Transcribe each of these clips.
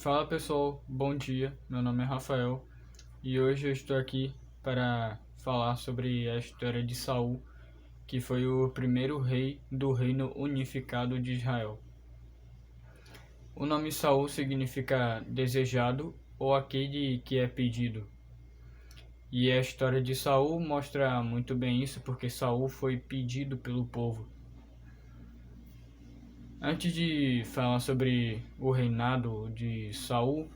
Fala pessoal, bom dia. Meu nome é Rafael e hoje eu estou aqui para falar sobre a história de Saul, que foi o primeiro rei do Reino Unificado de Israel. O nome Saul significa desejado ou aquele que é pedido. E a história de Saul mostra muito bem isso, porque Saul foi pedido pelo povo. Antes de falar sobre o reinado de Saul,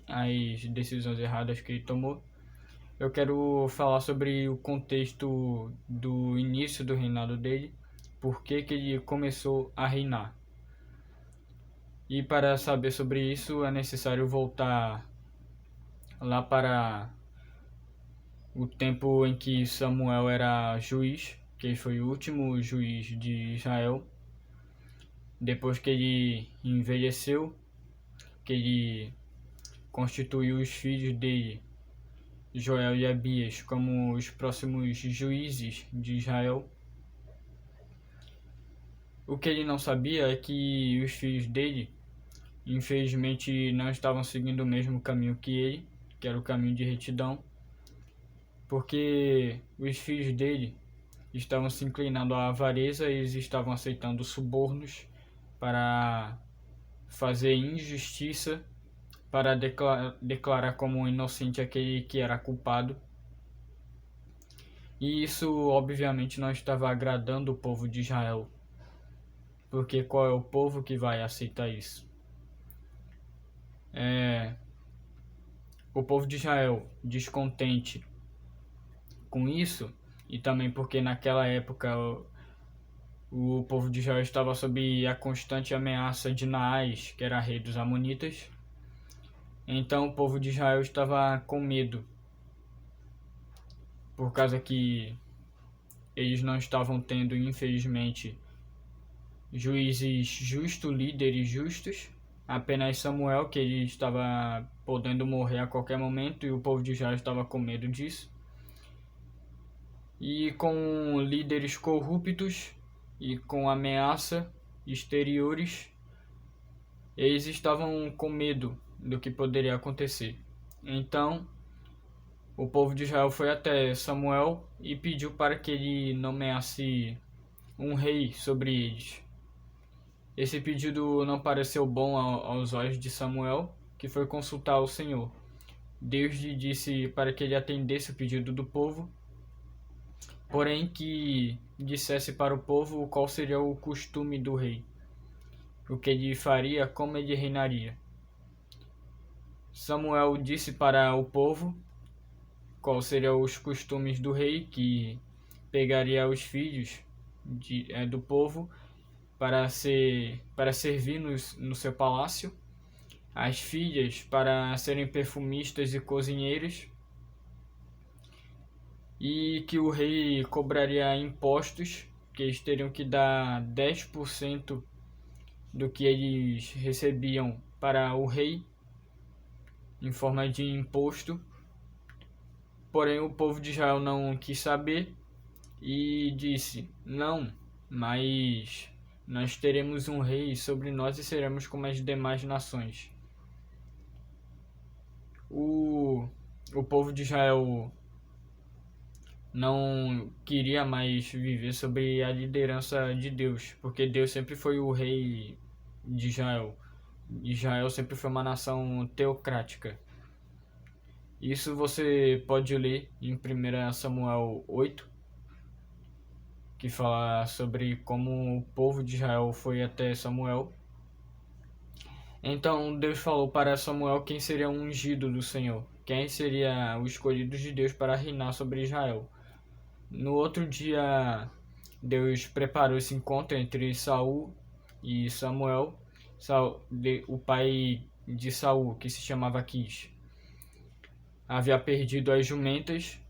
as decisões erradas que ele tomou, eu quero falar sobre o contexto do início do reinado dele, por que ele começou a reinar. E para saber sobre isso é necessário voltar lá para o tempo em que Samuel era juiz, que foi o último juiz de Israel. Depois que ele envelheceu, que ele constituiu os filhos dele, Joel e Abias, como os próximos juízes de Israel. O que ele não sabia é que os filhos dele, infelizmente, não estavam seguindo o mesmo caminho que ele, que era o caminho de retidão, porque os filhos dele estavam se inclinando à avareza, eles estavam aceitando subornos para fazer injustiça, para declarar como inocente aquele que era culpado. E isso obviamente não estava agradando o povo de Israel, porque qual é o povo que vai aceitar isso? O povo de Israel, descontente com isso, e também porque naquela época o povo de Israel estava sob a constante ameaça de Naás, que era rei dos Amonitas. Então o povo de Israel estava com medo, por causa que eles não estavam tendo, infelizmente, juízes justos, líderes justos. Apenas Samuel, que ele estava podendo morrer a qualquer momento, e o povo de Israel estava com medo disso. E com líderes corruptos e com ameaça exteriores, eles estavam com medo do que poderia acontecer. Então, o povo de Israel foi até Samuel e pediu para que ele nomeasse um rei sobre eles. Esse pedido não pareceu bom aos olhos de Samuel, que foi consultar o Senhor. Deus lhe disse para que ele atendesse o pedido do povo, porém que dissesse para o povo qual seria o costume do rei, o que ele faria, como ele reinaria. Samuel disse para o povo quais seriam os costumes do rei, que pegaria os filhos do povo para servir no seu palácio, as filhas para serem perfumistas e cozinheiras, e que o rei cobraria impostos, que eles teriam que dar 10% do que eles recebiam para o rei, em forma de imposto. Porém o povo de Israel não quis saber e disse: não, mas nós teremos um rei sobre nós e seremos como as demais nações. O povo de Israel não queria mais viver sob a liderança de Deus, porque Deus sempre foi o rei de Israel. Israel sempre foi uma nação teocrática. Isso você pode ler em 1 Samuel 8, que fala sobre como o povo de Israel foi até Samuel. Então Deus falou para Samuel quem seria o ungido do Senhor, quem seria o escolhido de Deus para reinar sobre Israel. No outro dia, Deus preparou esse encontro entre Saul e Samuel, o pai de Saul, que se chamava Quis. Havia perdido as jumentas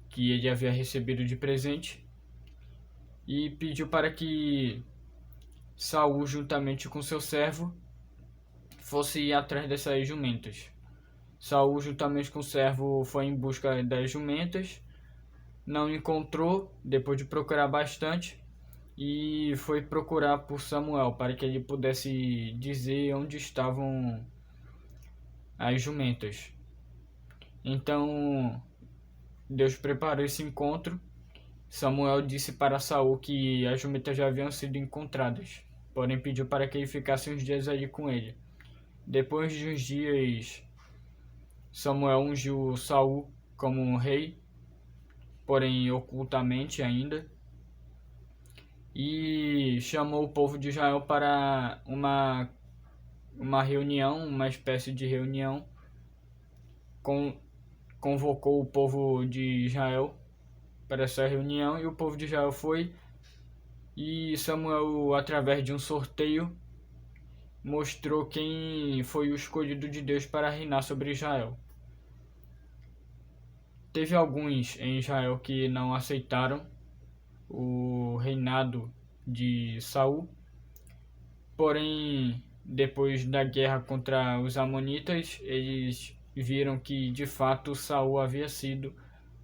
que ele havia recebido de presente e pediu para que Saul, juntamente com seu servo, fosse ir atrás dessas jumentas. Saul, juntamente com o servo, foi em busca das jumentas, não encontrou depois de procurar bastante, e foi procurar por Samuel para que ele pudesse dizer onde estavam as jumentas. Então Deus preparou esse encontro. Samuel disse para Saul que as jumentas já haviam sido encontradas, porém pediu para que ele ficasse uns dias ali com ele. Depois de uns dias, Samuel ungiu Saul como rei, porém ocultamente ainda, e chamou o povo de Israel para uma reunião, uma espécie de reunião. Convocou o povo de Israel para essa reunião e o povo de Israel foi, e Samuel, através de um sorteio, mostrou quem foi o escolhido de Deus para reinar sobre Israel. Teve alguns em Israel que não aceitaram o reinado de Saul, porém, depois da guerra contra os amonitas, eles viram que de fato Saul havia sido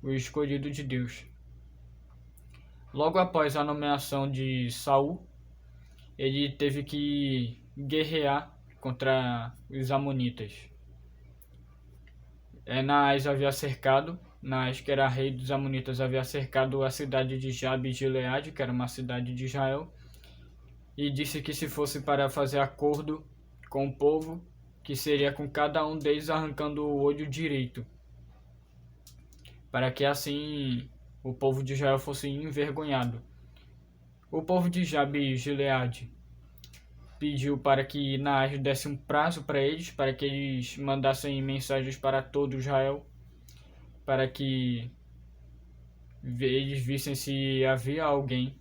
o escolhido de Deus. Logo após a nomeação de Saul, ele teve que guerrear contra os amonitas. Naás havia cercado, Naás, que era rei dos amonitas, havia cercado a cidade de Jabe-Gileade, que era uma cidade de Israel, e disse que se fosse para fazer acordo com o povo, que seria com cada um deles arrancando o olho direito, para que assim o povo de Israel fosse envergonhado. O povo de Jabe-Gileade pediu para que Naás desse um prazo para eles, para que eles mandassem mensagens para todo Israel, para que eles vissem se havia alguém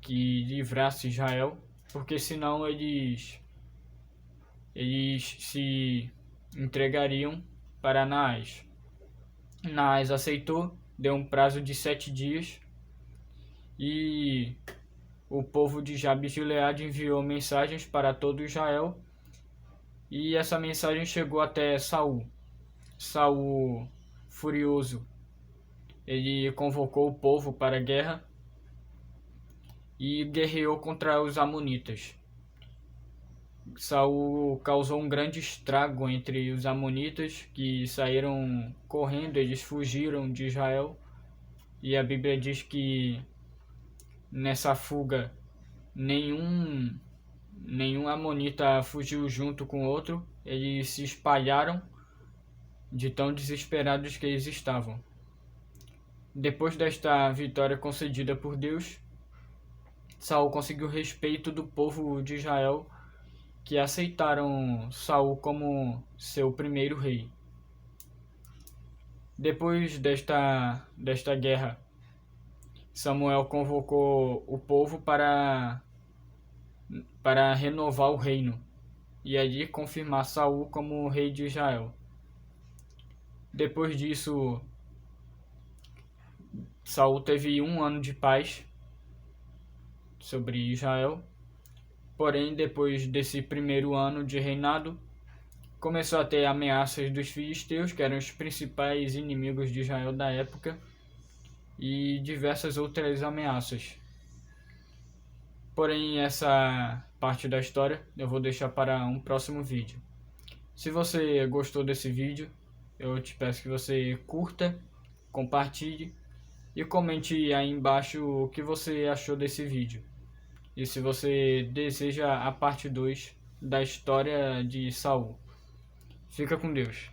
que livrasse Israel, porque senão eles se entregariam para Naás. Naás aceitou, deu um prazo de 7 dias, e o povo de Jabe-Gileade enviou mensagens para todo Israel, e essa mensagem chegou até Saul. Saul, furioso, ele convocou o povo para a guerra e guerreou contra os amonitas. Saul causou um grande estrago entre os amonitas, que saíram correndo, eles fugiram de Israel, e a Bíblia diz que nessa fuga nenhum amonita fugiu junto com o outro, eles se espalharam de tão desesperados que eles estavam. Depois desta vitória concedida por Deus, Saul conseguiu o respeito do povo de Israel, que aceitaram Saul como seu primeiro rei. Depois desta guerra, Samuel convocou o povo para renovar o reino e ali confirmar Saul como rei de Israel. Depois disso, Saul teve 1 ano de paz sobre Israel. Porém, depois desse primeiro ano de reinado, começou a ter ameaças dos filisteus, que eram os principais inimigos de Israel da época, e diversas outras ameaças. Porém, essa parte da história eu vou deixar para um próximo vídeo. Se você gostou desse vídeo, eu te peço que você curta, compartilhe e comente aí embaixo o que você achou desse vídeo. E se você deseja a parte 2 da história de Saul. Fica com Deus.